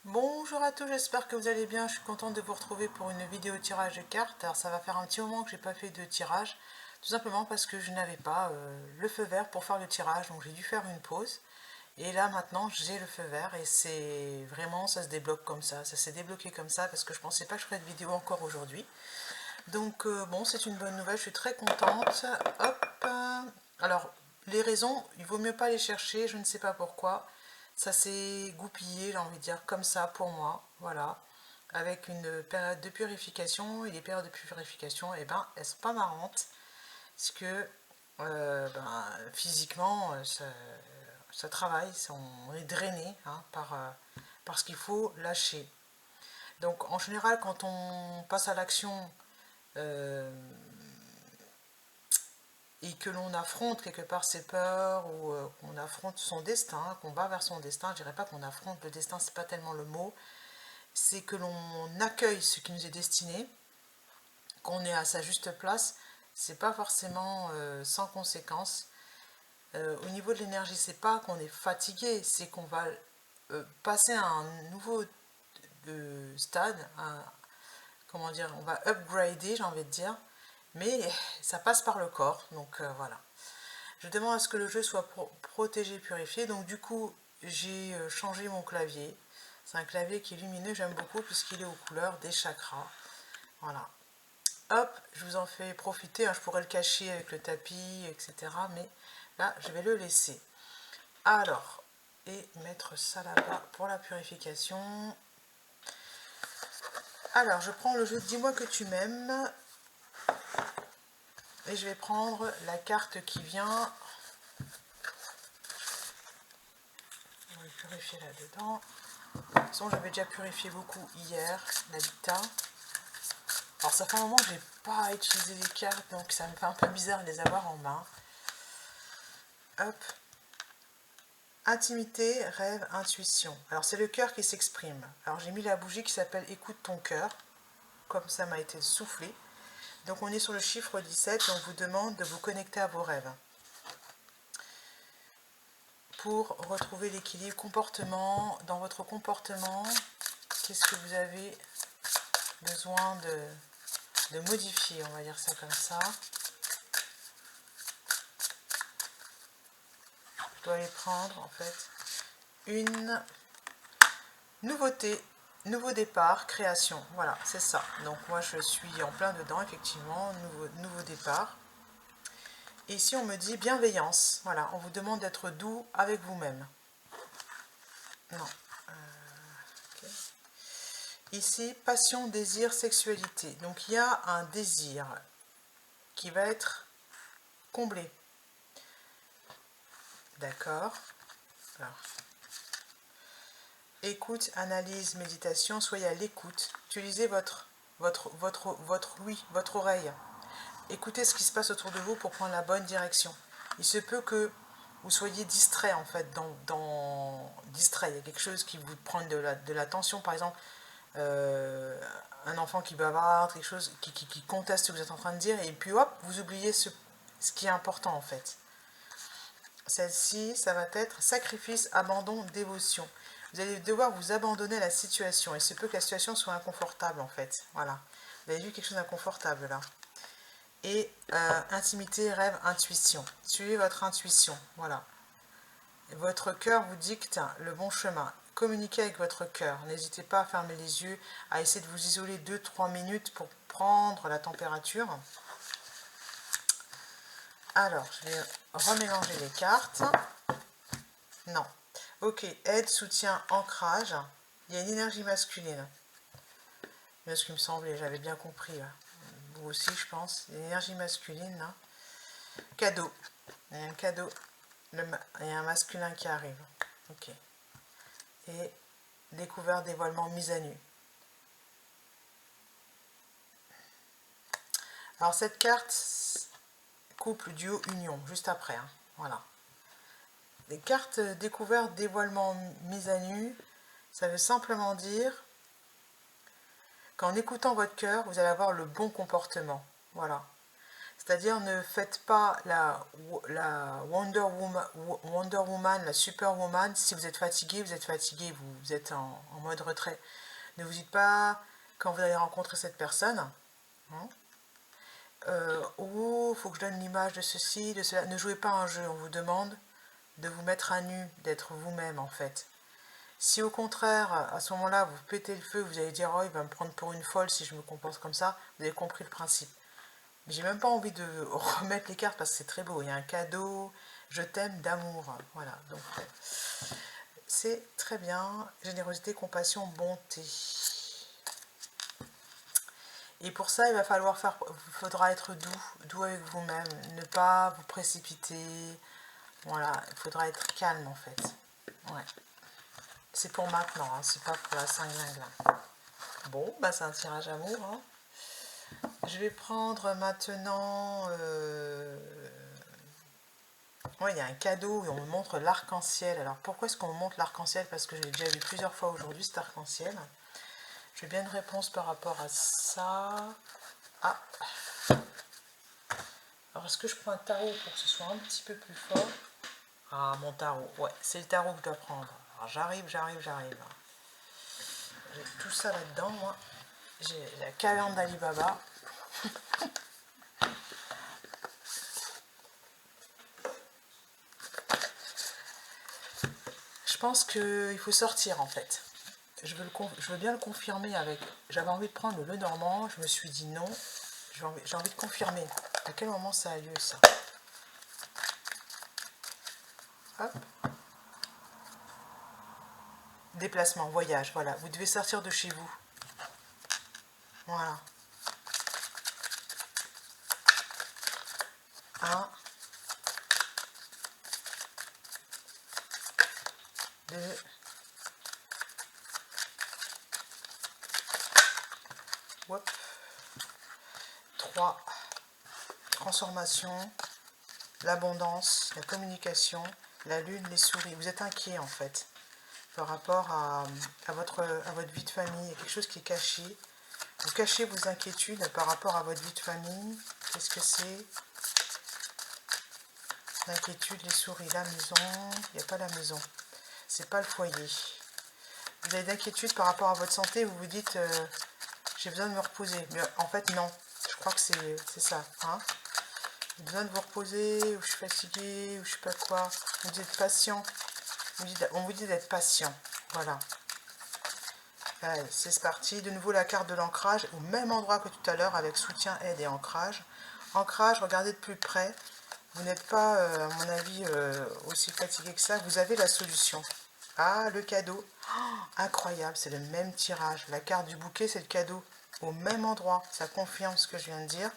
Bonjour à tous, j'espère que vous allez bien. Je suis contente de vous retrouver pour une vidéo tirage de cartes. Alors ça va faire un petit moment que j'ai pas fait de tirage, tout simplement parce que je n'avais pas le feu vert pour faire le tirage, donc j'ai dû faire une pause. Et là maintenant j'ai le feu vert et c'est vraiment, ça se débloque comme ça s'est débloqué comme ça parce que je pensais pas que je ferais de vidéo encore aujourd'hui. Donc bon, c'est une bonne nouvelle, je suis très contente. Hop, alors les raisons, il vaut mieux pas les chercher, je ne sais pas pourquoi. Ça s'est goupillé, j'ai envie de dire, comme ça pour moi, voilà. Avec une période de purification, et les périodes de purification, eh ben, elles sont pas marrantes. Parce que physiquement, ça travaille, on est drainé hein, par ce qu'il faut lâcher. Donc en général, quand on passe à l'action euh, et que l'on affronte quelque part ses peurs ou qu'on affronte son destin, qu'on va vers son destin, je dirais pas qu'on affronte le destin, c'est pas tellement le mot, c'est que l'on accueille ce qui nous est destiné, qu'on est à sa juste place, c'est pas forcément sans conséquence. Au niveau de l'énergie, c'est pas qu'on est fatigué, c'est qu'on va passer à un nouveau stade, comment dire, on va upgrader, j'ai envie de dire, mais ça passe par le corps, donc voilà. Je demande à ce que le jeu soit protégé, purifié, donc du coup j'ai changé mon clavier. C'est un clavier qui est lumineux, j'aime beaucoup puisqu'il est aux couleurs des chakras. Voilà. Hop, je vous en fais profiter, hein, je pourrais le cacher avec le tapis, etc. Mais là, je vais le laisser. Alors, et mettre ça là-bas pour la purification. Alors, je prends le jeu Dis-moi que tu m'aimes. Et je vais prendre la carte qui vient. On va le purifier là-dedans. De toute façon, j'avais déjà purifié beaucoup hier, l'habitat. Alors, ça fait un moment que je n'ai pas utilisé les cartes, donc ça me fait un peu bizarre de les avoir en main. Hop. Intimité, rêve, intuition. Alors, c'est le cœur qui s'exprime. Alors, j'ai mis la bougie qui s'appelle Écoute ton cœur, comme ça m'a été soufflé. Donc, on est sur le chiffre 17 et on vous demande de vous connecter à vos rêves. Pour retrouver l'équilibre comportement, dans votre comportement, qu'est-ce que vous avez besoin de modifier, on va dire ça comme ça. Je dois les prendre en fait. Une nouveauté, nouveau départ, création. Voilà, c'est ça. Donc moi je suis en plein dedans, effectivement, nouveau départ. Et ici on me dit bienveillance. Voilà, on vous demande d'être doux avec vous-même. Non. Okay. Ici, passion, désir, sexualité. Donc il y a un désir qui va être comblé. D'accord. Alors, écoute, analyse, méditation, soyez à l'écoute. Utilisez votre ouïe, votre oreille. Écoutez ce qui se passe autour de vous pour prendre la bonne direction. Il se peut que vous soyez distrait en fait, distrait. Il y a quelque chose qui vous prend de l'attention, par exemple, un enfant qui bavarde, quelque chose qui conteste ce que vous êtes en train de dire, et puis hop, vous oubliez ce qui est important en fait. Celle-ci, ça va être sacrifice, abandon, dévotion. Vous allez devoir vous abandonner à la situation. Il se peut que la situation soit inconfortable en fait. Voilà. Vous avez vu quelque chose d'inconfortable là. Et intimité, rêve, intuition. Suivez votre intuition. Voilà. Votre cœur vous dicte le bon chemin. Communiquez avec votre cœur. N'hésitez pas à fermer les yeux, à essayer de vous isoler 2-3 minutes pour prendre la température. Alors, je vais remélanger les cartes. Non. Ok, aide, soutien, ancrage. Il y a une énergie masculine. C'est ce qui me semblait, j'avais bien compris. Vous aussi, je pense. Une énergie masculine. Hein. Cadeau. Il y a un cadeau. Il y a un masculin qui arrive. Ok. Et découverte, dévoilement, mise à nu. Alors cette carte, couple, duo, union, juste après. Hein. Voilà. Les cartes découverte, dévoilement, mise à nu, ça veut simplement dire qu'en écoutant votre cœur, vous allez avoir le bon comportement. Voilà. C'est-à-dire, ne faites pas la Wonder Woman, la Superwoman. Si vous êtes fatigué, vous êtes en mode retrait. Ne vous dites pas, quand vous allez rencontrer cette personne, hein, oh, faut que je donne l'image de ceci, de cela. Ne jouez pas un jeu, on vous demande de vous mettre à nu, d'être vous-même en fait. Si au contraire, à ce moment-là, vous pétez le feu, vous allez dire, oh, il va me prendre pour une folle si je me comporte comme ça, vous avez compris le principe. J'ai même pas envie de remettre les cartes parce que c'est très beau. Il y a un cadeau, je t'aime d'amour. Voilà, donc c'est très bien. Générosité, compassion, bonté. Et pour ça, il faudra être doux avec vous-même, ne pas vous précipiter. Voilà, il faudra être calme en fait. Ouais. C'est pour maintenant, hein, c'est pas pour la Saint-Glinglin. Bon, bah c'est un tirage amour. Hein. Je vais prendre maintenant... Ouais, il y a un cadeau et on me montre l'arc-en-ciel. Alors pourquoi est-ce qu'on me montre l'arc-en-ciel? Parce que j'ai déjà vu plusieurs fois aujourd'hui cet arc-en-ciel. J'ai bien une réponse par rapport à ça. Ah. Alors est-ce que je prends un tarot pour que ce soit un petit peu plus fort? Ah, mon tarot. Ouais, c'est le tarot que je dois prendre. Alors j'arrive. J'ai tout ça là-dedans, moi. J'ai la caverne d'Ali Baba. Je pense qu'il faut sortir en fait. Je veux bien le confirmer avec... J'avais envie de prendre le Lenormand, je me suis dit non. J'ai envie de confirmer. À quel moment ça a lieu ça? Hop. Déplacement, voyage, voilà. Vous devez sortir de chez vous. Voilà. 1, 2, 3, transformation, l'abondance, la communication, la lune, les souris. Vous êtes inquiet en fait par rapport à votre vie de famille. Il y a quelque chose qui est caché. Vous cachez vos inquiétudes par rapport à votre vie de famille. Qu'est-ce que c'est? L'inquiétude, les souris, la maison. Il n'y a pas la maison. C'est pas le foyer. Vous avez d'inquiétude par rapport à votre santé. Vous vous dites, j'ai besoin de me reposer. Mais en fait, non. Je crois que c'est ça. Hein, j'ai besoin de vous reposer, ou je suis fatiguée, ou je sais pas quoi. Vous dites patient. On vous dit d'être patient. Voilà. Allez, c'est parti. De nouveau la carte de l'ancrage, au même endroit que tout à l'heure, avec soutien, aide et ancrage. Ancrage, regardez de plus près. Vous n'êtes pas, à mon avis, aussi fatigué que ça. Vous avez la solution. Ah, le cadeau. Oh, incroyable, c'est le même tirage. La carte du bouquet, c'est le cadeau. Au même endroit. Ça confirme ce que je viens de dire.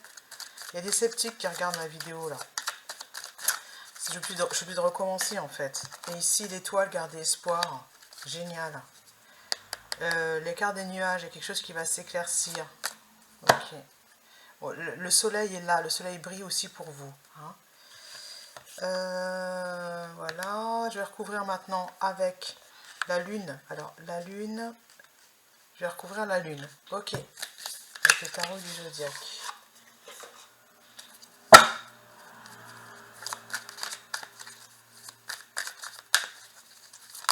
Il y a des sceptiques qui regardent ma vidéo, là. Je suis obligée de recommencer, en fait. Et ici, l'étoile, garder espoir. Génial. Les cartes des nuages, il y a quelque chose qui va s'éclaircir. Ok. Bon, le soleil est là, le soleil brille aussi pour vous. Hein. Voilà, je vais recouvrir maintenant avec la lune. Alors, la lune, je vais recouvrir la lune. Ok. Avec le tarot du zodiaque.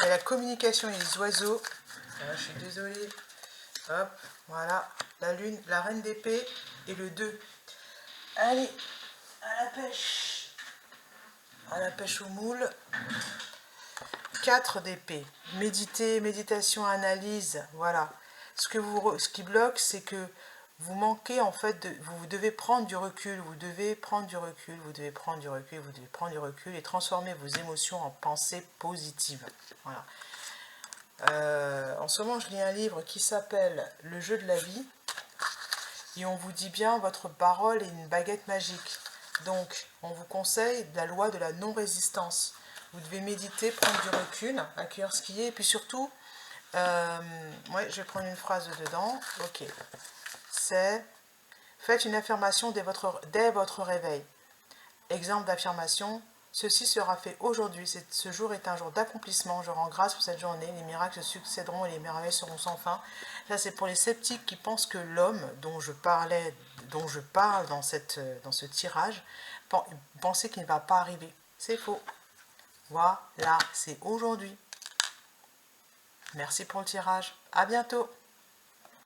Et la communication et les oiseaux. Ah, je suis désolée. Hop, voilà. La lune, la reine d'épée et le 2. Allez, à la pêche. À la pêche au moule. 4 d'épée. Méditer, méditation, analyse. Voilà. Ce qui bloque, c'est que vous manquez en fait, vous devez prendre du recul, vous devez prendre du recul et transformer vos émotions en pensées positives. Voilà. En ce moment, je lis un livre qui s'appelle Le jeu de la vie et on vous dit bien votre parole est une baguette magique. Donc, on vous conseille la loi de la non-résistance. Vous devez méditer, prendre du recul, accueillir ce qui est, et puis surtout, ouais, je vais prendre une phrase dedans. Ok. C'est faites une affirmation dès votre réveil. Exemple d'affirmation, Ceci sera fait aujourd'hui. Ce jour est un jour d'accomplissement. Je rends grâce pour cette journée. Les miracles se succéderont et les merveilles seront sans fin. Ça, c'est pour les sceptiques qui pensent que l'homme dont je parle dans ce tirage, pensait qu'il ne va pas arriver. C'est faux. Voilà, c'est aujourd'hui. Merci pour le tirage. À bientôt.